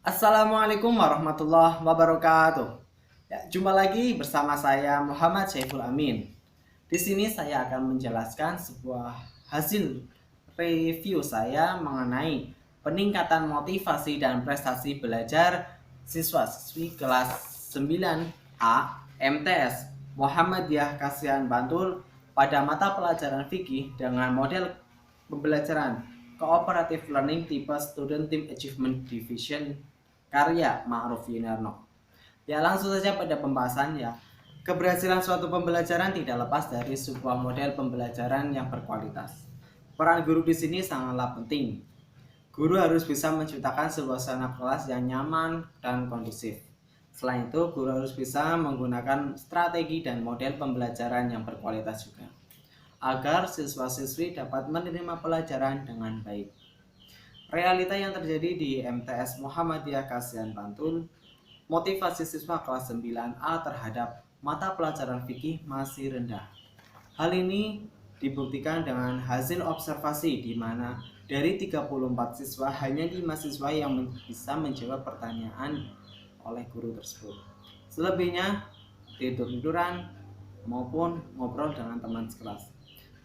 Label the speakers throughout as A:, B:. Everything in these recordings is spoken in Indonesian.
A: Assalamualaikum warahmatullahi wabarakatuh. Ya, jumpa lagi bersama saya Muhammad Syaiful Amin. Di sini saya akan menjelaskan sebuah hasil review saya mengenai peningkatan motivasi dan prestasi belajar siswa-siswi kelas 9A MTS Muhammadiyah Kasihan Bantul pada mata pelajaran fikih dengan model pembelajaran Cooperative Learning tipe Student Team Achievement Division karya Ma'ruf Yunarno. Ya, langsung saja pada pembahasan ya. Keberhasilan suatu pembelajaran tidak lepas dari sebuah model pembelajaran yang berkualitas. Peran guru di sini sangatlah penting. Guru harus bisa menciptakan suasana kelas yang nyaman dan kondusif. Selain itu, guru harus bisa menggunakan strategi dan model pembelajaran yang berkualitas juga, agar siswa-siswi dapat menerima pelajaran dengan baik. Realita yang terjadi di MTS Muhammadiyah Kasihan Bantul, motivasi siswa kelas 9A terhadap mata pelajaran fikih masih rendah. Hal ini dibuktikan dengan hasil observasi di mana dari 34 siswa hanya 5 siswa yang bisa menjawab pertanyaan oleh guru tersebut. Selebihnya tidur-tiduran maupun ngobrol dengan teman sekelas.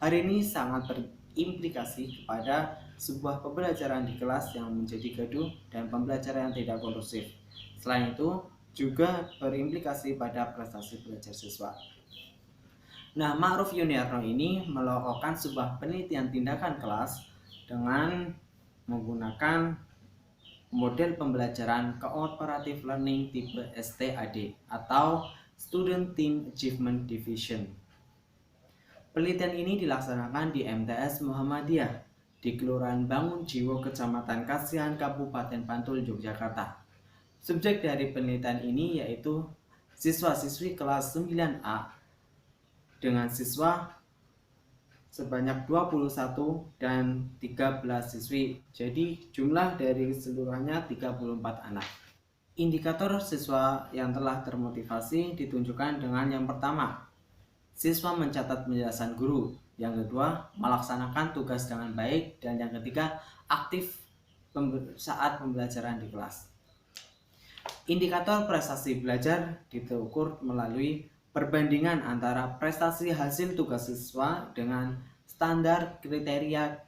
A: Hari ini sangat berimplikasi kepada sebuah pembelajaran di kelas yang menjadi gaduh dan pembelajaran yang tidak kondusif. Selain itu, juga berimplikasi pada prestasi belajar siswa. Nah, Ma'ruf Yuniarno ini melakukan sebuah penelitian tindakan kelas dengan menggunakan model pembelajaran Cooperative Learning tipe STAD atau Student Team Achievement Division. Penelitian ini dilaksanakan di MTS Muhammadiyah di Kelurahan Bangun Jiwo, Kecamatan Kasihan, Kabupaten Bantul, Yogyakarta. Subjek dari penelitian ini yaitu siswa-siswi kelas 9A dengan siswa sebanyak 21 dan 13 siswi. Jadi jumlah dari seluruhnya 34 anak. Indikator siswa yang telah termotivasi ditunjukkan dengan yang pertama, siswa mencatat penjelasan guru. Yang kedua, melaksanakan tugas dengan baik. Dan yang ketiga, aktif saat pembelajaran di kelas. Indikator prestasi belajar diukur melalui perbandingan antara prestasi hasil tugas siswa dengan standar kriteria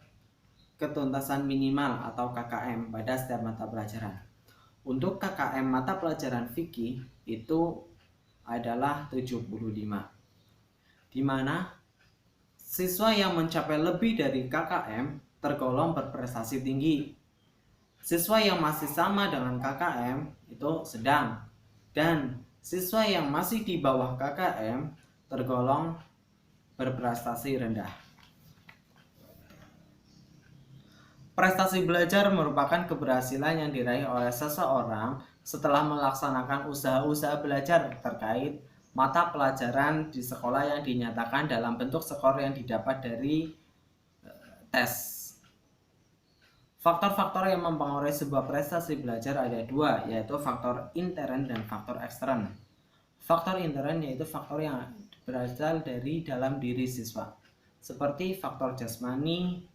A: ketuntasan minimal atau KKM pada setiap mata pelajaran. Untuk KKM mata pelajaran fikih itu adalah 75, di mana siswa yang mencapai lebih dari KKM tergolong berprestasi tinggi. Siswa yang masih sama dengan KKM itu sedang, dan siswa yang masih di bawah KKM tergolong berprestasi rendah. Prestasi belajar merupakan keberhasilan yang diraih oleh seseorang setelah melaksanakan usaha-usaha belajar terkait mata pelajaran di sekolah yang dinyatakan dalam bentuk skor yang didapat dari tes. Faktor-faktor yang mempengaruhi sebuah prestasi belajar ada dua, yaitu faktor intern dan faktor ekstern. Faktor intern yaitu faktor yang berasal dari dalam diri siswa, seperti faktor jasmani,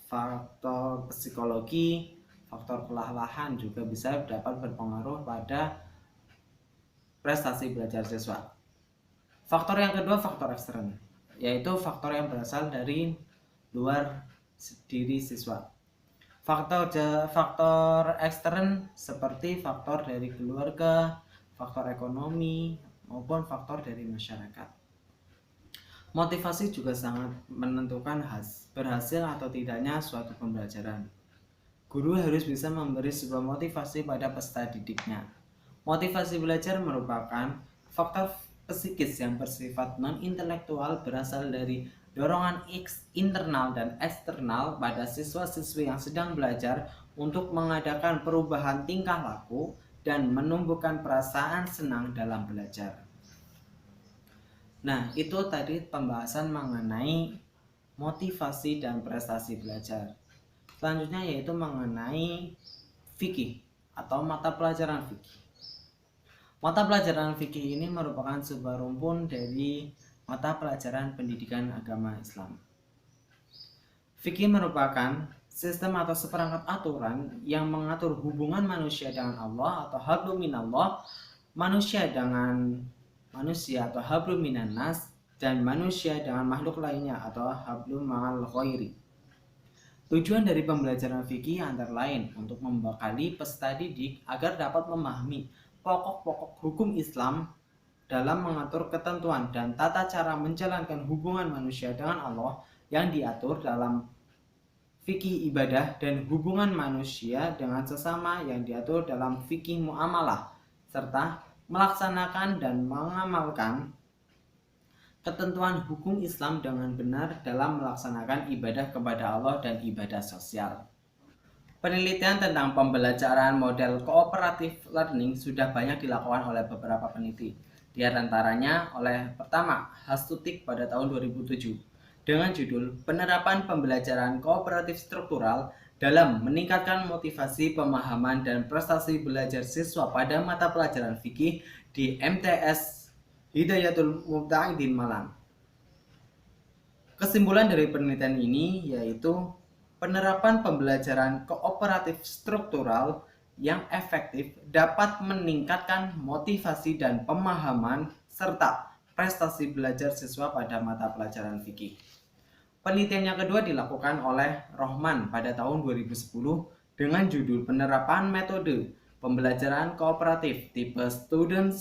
A: faktor psikologi, faktor kelelahan juga bisa dapat berpengaruh pada prestasi belajar siswa. Faktor yang kedua faktor ekstern, yaitu faktor yang berasal dari luar diri siswa. Faktor ekstern seperti faktor dari keluarga, faktor ekonomi, maupun faktor dari masyarakat. Motivasi juga sangat menentukan berhasil atau tidaknya suatu pembelajaran. Guru harus bisa memberi sebuah motivasi pada peserta didiknya. Motivasi belajar merupakan faktor psikis yang bersifat non-intelektual, berasal dari dorongan internal dan eksternal pada siswa-siswi yang sedang belajar untuk mengadakan perubahan tingkah laku dan menumbuhkan perasaan senang dalam belajar. Nah, itu tadi pembahasan mengenai motivasi dan prestasi belajar. Selanjutnya yaitu mengenai fikih atau mata pelajaran fikih. Mata pelajaran fikih ini merupakan sebuah rumpun dari mata pelajaran pendidikan agama Islam. Fikih merupakan sistem atau seperangkat aturan yang mengatur hubungan manusia dengan Allah atau hablum minallah, manusia dengan manusia atau hablum minannas, dan manusia dengan makhluk lainnya atau hablum ma'al ghairi. Tujuan dari pembelajaran fikih antara lain untuk membekali peserta didik agar dapat memahami pokok-pokok hukum Islam dalam mengatur ketentuan dan tata cara menjalankan hubungan manusia dengan Allah yang diatur dalam fikih ibadah dan hubungan manusia dengan sesama yang diatur dalam fikih muamalah, serta melaksanakan dan mengamalkan ketentuan hukum Islam dengan benar dalam melaksanakan ibadah kepada Allah dan ibadah sosial. Penelitian tentang pembelajaran model cooperative learning sudah banyak dilakukan oleh beberapa peneliti. Di antaranya oleh pertama Hastutik pada tahun 2007 dengan judul Penerapan Pembelajaran Kooperatif Struktural dalam meningkatkan motivasi, pemahaman, dan prestasi belajar siswa pada mata pelajaran fikih di MTS Hidayatul Mubta'idin Malang. Kesimpulan dari penelitian ini yaitu penerapan pembelajaran kooperatif struktural yang efektif dapat meningkatkan motivasi dan pemahaman serta prestasi belajar siswa pada mata pelajaran fikih. Penelitian yang kedua dilakukan oleh Rohman pada tahun 2010 dengan judul Penerapan Metode Pembelajaran Kooperatif tipe Student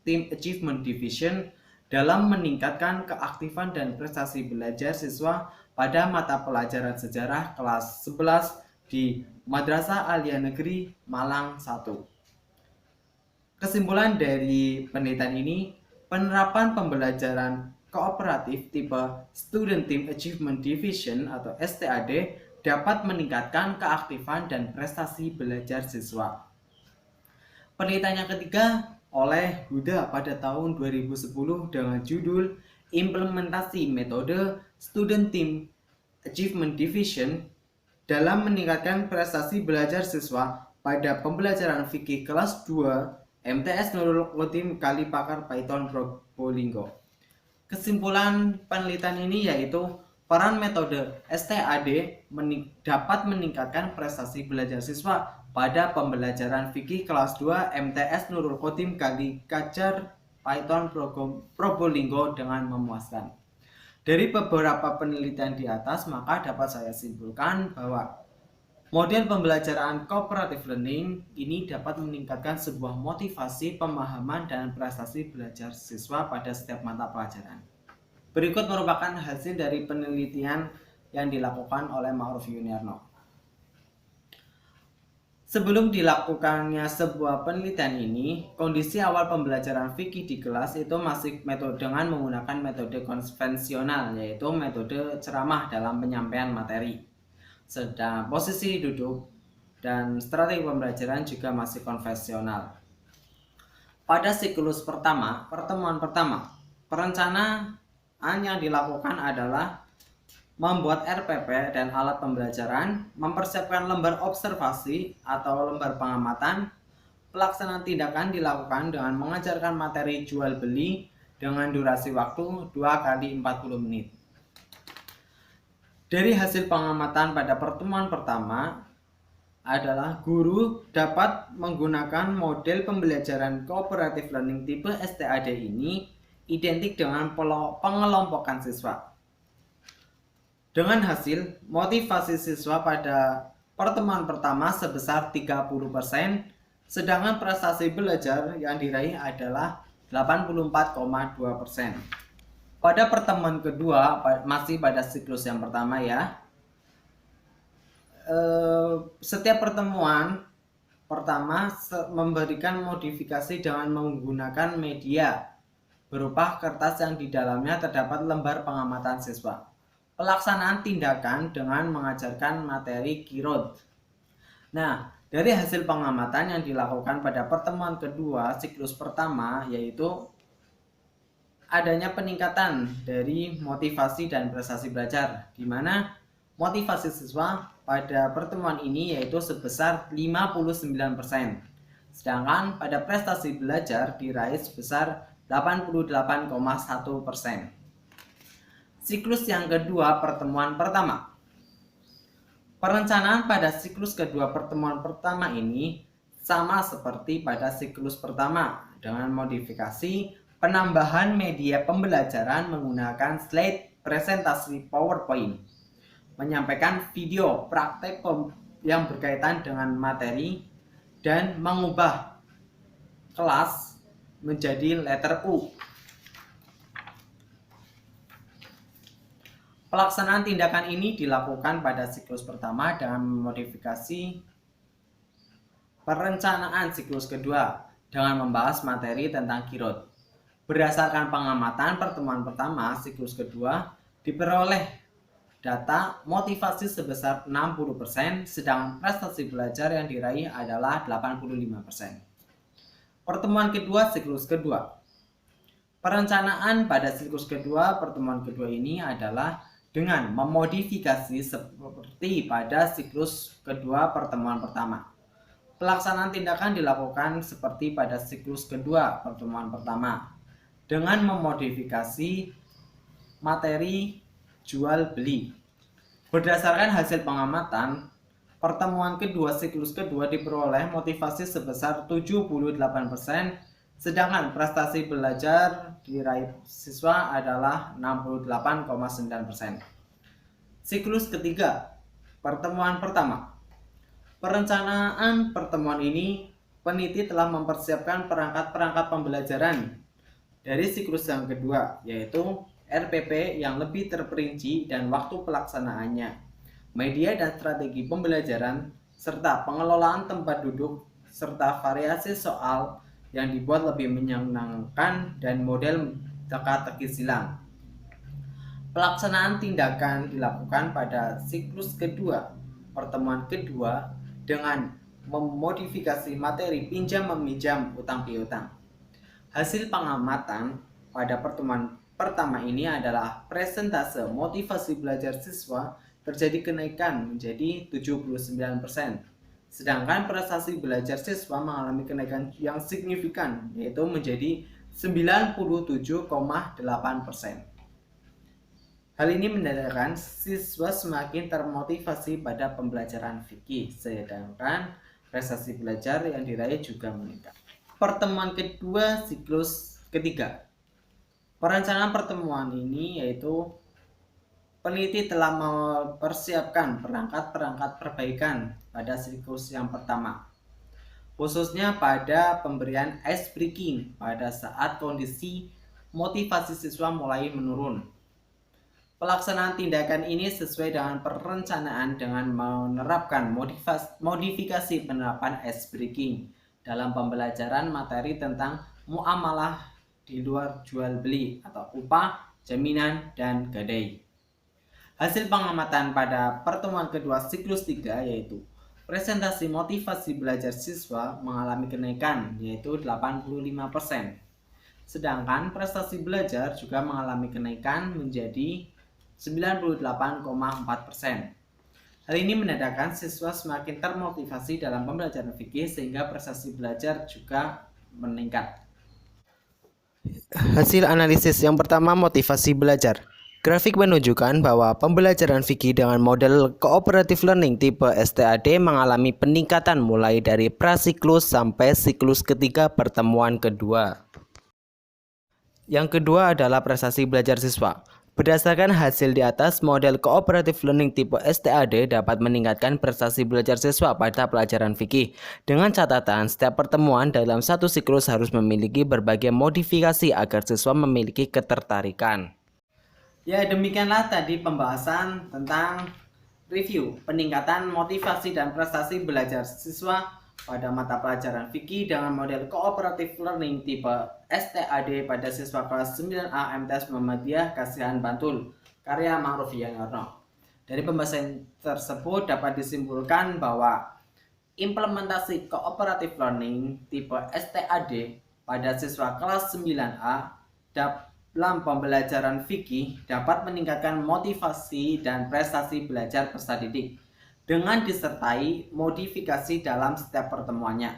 A: Team Achievement Division dalam meningkatkan keaktifan dan prestasi belajar siswa pada mata pelajaran sejarah kelas 11 di Madrasah Aliyah Negeri Malang 1. Kesimpulan dari penelitian ini, penerapan pembelajaran kooperatif tipe Student Team Achievement Division atau STAD dapat meningkatkan keaktifan dan prestasi belajar siswa. Penelitian yang ketiga oleh Huda pada tahun 2010 dengan judul Implementasi Metode Student Team Achievement Division dalam meningkatkan prestasi belajar siswa pada pembelajaran fikih kelas 2 MTS Nurul Khotim Kalipakar Python Probolinggo. Kesimpulan penelitian ini yaitu peran metode STAD dapat meningkatkan prestasi belajar siswa pada pembelajaran fikih kelas 2 MTS Nurul Khotim Kalipakar Python Probolinggo dengan memuaskan. Dari beberapa penelitian di atas, maka dapat saya simpulkan bahwa model pembelajaran cooperative learning ini dapat meningkatkan sebuah motivasi, pemahaman, dan prestasi belajar siswa pada setiap mata pelajaran. Berikut merupakan hasil dari penelitian yang dilakukan oleh Ma'ruf Yuniarno. Sebelum dilakukannya sebuah penelitian ini, kondisi awal pembelajaran fikih di kelas itu masih dengan menggunakan metode konvensional, yaitu metode ceramah dalam penyampaian materi. Sedang posisi duduk dan strategi pembelajaran juga masih konvensional. Pada siklus pertama, pertemuan pertama, perencanaan yang dilakukan adalah membuat RPP dan alat pembelajaran, mempersiapkan lembar observasi atau lembar pengamatan. Pelaksanaan tindakan dilakukan dengan mengajarkan materi jual beli dengan durasi waktu 2 kali 40 menit. Dari hasil pengamatan pada pertemuan pertama adalah guru dapat menggunakan model pembelajaran cooperative learning tipe STAD ini identik dengan pengelompokan siswa. Dengan hasil, motivasi siswa pada pertemuan pertama sebesar 30%, sedangkan prestasi belajar yang diraih adalah 84,2%. Pada pertemuan kedua, masih pada siklus yang pertama ya, setiap pertemuan pertama memberikan modifikasi dengan menggunakan media berupa kertas yang di dalamnya terdapat lembar pengamatan siswa. Pelaksanaan tindakan dengan mengajarkan materi Kirod. Nah, dari hasil pengamatan yang dilakukan pada pertemuan kedua siklus pertama yaitu adanya peningkatan dari motivasi dan prestasi belajar, di mana motivasi siswa pada pertemuan ini yaitu sebesar 59%, sedangkan pada prestasi belajar diraih sebesar 88,1%. Siklus yang kedua pertemuan pertama. Perencanaan pada siklus kedua pertemuan pertama ini sama seperti pada siklus pertama dengan modifikasi penambahan media pembelajaran menggunakan slide presentasi PowerPoint, menyampaikan video praktek yang berkaitan dengan materi, dan mengubah kelas menjadi letter U. Pelaksanaan tindakan ini dilakukan pada siklus pertama dengan memodifikasi perencanaan siklus kedua dengan membahas materi tentang kirot. Berdasarkan pengamatan pertemuan pertama siklus kedua diperoleh data motivasi sebesar 60%, sedangkan prestasi belajar yang diraih adalah 85%. Pertemuan kedua siklus kedua. Perencanaan pada siklus kedua pertemuan kedua ini adalah dengan memodifikasi seperti pada siklus kedua pertemuan pertama. Pelaksanaan tindakan dilakukan seperti pada siklus kedua pertemuan pertama dengan memodifikasi materi jual beli. Berdasarkan hasil pengamatan, pertemuan kedua siklus kedua diperoleh motivasi sebesar 78%, sedangkan prestasi belajar diraih siswa adalah 68,9%. Siklus ketiga, pertemuan pertama. Perencanaan pertemuan ini, peneliti telah mempersiapkan perangkat-perangkat pembelajaran dari siklus yang kedua, yaitu RPP yang lebih terperinci dan waktu pelaksanaannya, media dan strategi pembelajaran, serta pengelolaan tempat duduk, serta variasi soal yang dibuat lebih menyenangkan dan model teka-teki silang. Pelaksanaan tindakan dilakukan pada siklus kedua pertemuan kedua dengan memodifikasi materi pinjam meminjam utang piutang. Hasil pengamatan pada pertemuan pertama ini adalah presentase motivasi belajar siswa terjadi kenaikan menjadi 79%. Sedangkan prestasi belajar siswa mengalami kenaikan yang signifikan, yaitu menjadi 97,8%. Hal ini menandakan siswa semakin termotivasi pada pembelajaran fikih, sedangkan prestasi belajar yang diraih juga meningkat. Pertemuan kedua siklus ketiga. Perencanaan pertemuan ini yaitu peneliti telah mempersiapkan perangkat-perangkat perbaikan pada siklus yang pertama, khususnya pada pemberian ice breaking pada saat kondisi motivasi siswa mulai menurun. Pelaksanaan tindakan ini sesuai dengan perencanaan dengan menerapkan modifikasi penerapan ice breaking dalam pembelajaran materi tentang muamalah di luar jual beli atau upah, jaminan, dan gadai. Hasil pengamatan pada pertemuan kedua siklus 3 yaitu presentasi motivasi belajar siswa mengalami kenaikan yaitu 85%. Sedangkan prestasi belajar juga mengalami kenaikan menjadi 98,4%. Hal ini menandakan siswa semakin termotivasi dalam pembelajaran fikih sehingga prestasi belajar juga meningkat. Hasil analisis yang pertama, motivasi belajar. Grafik menunjukkan bahwa pembelajaran fikih dengan model cooperative learning tipe STAD mengalami peningkatan mulai dari prasiklus sampai siklus ketiga pertemuan kedua. Yang kedua adalah prestasi belajar siswa. Berdasarkan hasil di atas, model cooperative learning tipe STAD dapat meningkatkan prestasi belajar siswa pada pelajaran fikih. Dengan catatan, setiap pertemuan dalam satu siklus harus memiliki berbagai modifikasi agar siswa memiliki ketertarikan. Ya, demikianlah tadi pembahasan tentang review peningkatan motivasi dan prestasi belajar siswa pada mata pelajaran fikih dengan model cooperative learning tipe STAD pada siswa kelas 9A MTS Muhammadiyah Kasihan Bantul, karya Ma'ruf Yanarno. Dari pembahasan tersebut dapat disimpulkan bahwa implementasi cooperative learning tipe STAD pada siswa kelas 9A dalam pembelajaran fikih dapat meningkatkan motivasi dan prestasi belajar peserta didik dengan disertai modifikasi dalam setiap pertemuannya.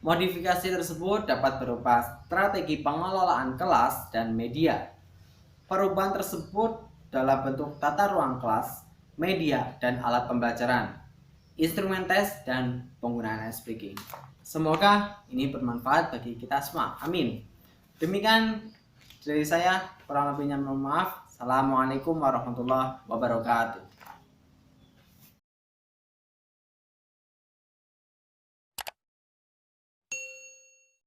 A: Modifikasi tersebut dapat berupa strategi pengelolaan kelas dan media. Perubahan tersebut dalam bentuk tata ruang kelas, media dan alat pembelajaran, instrumen tes, dan penggunaan speaking. Semoga ini bermanfaat bagi kita semua. Amin. Demikian dari saya, kurang lebihnya mohon maaf. Assalamualaikum warahmatullahi wabarakatuh.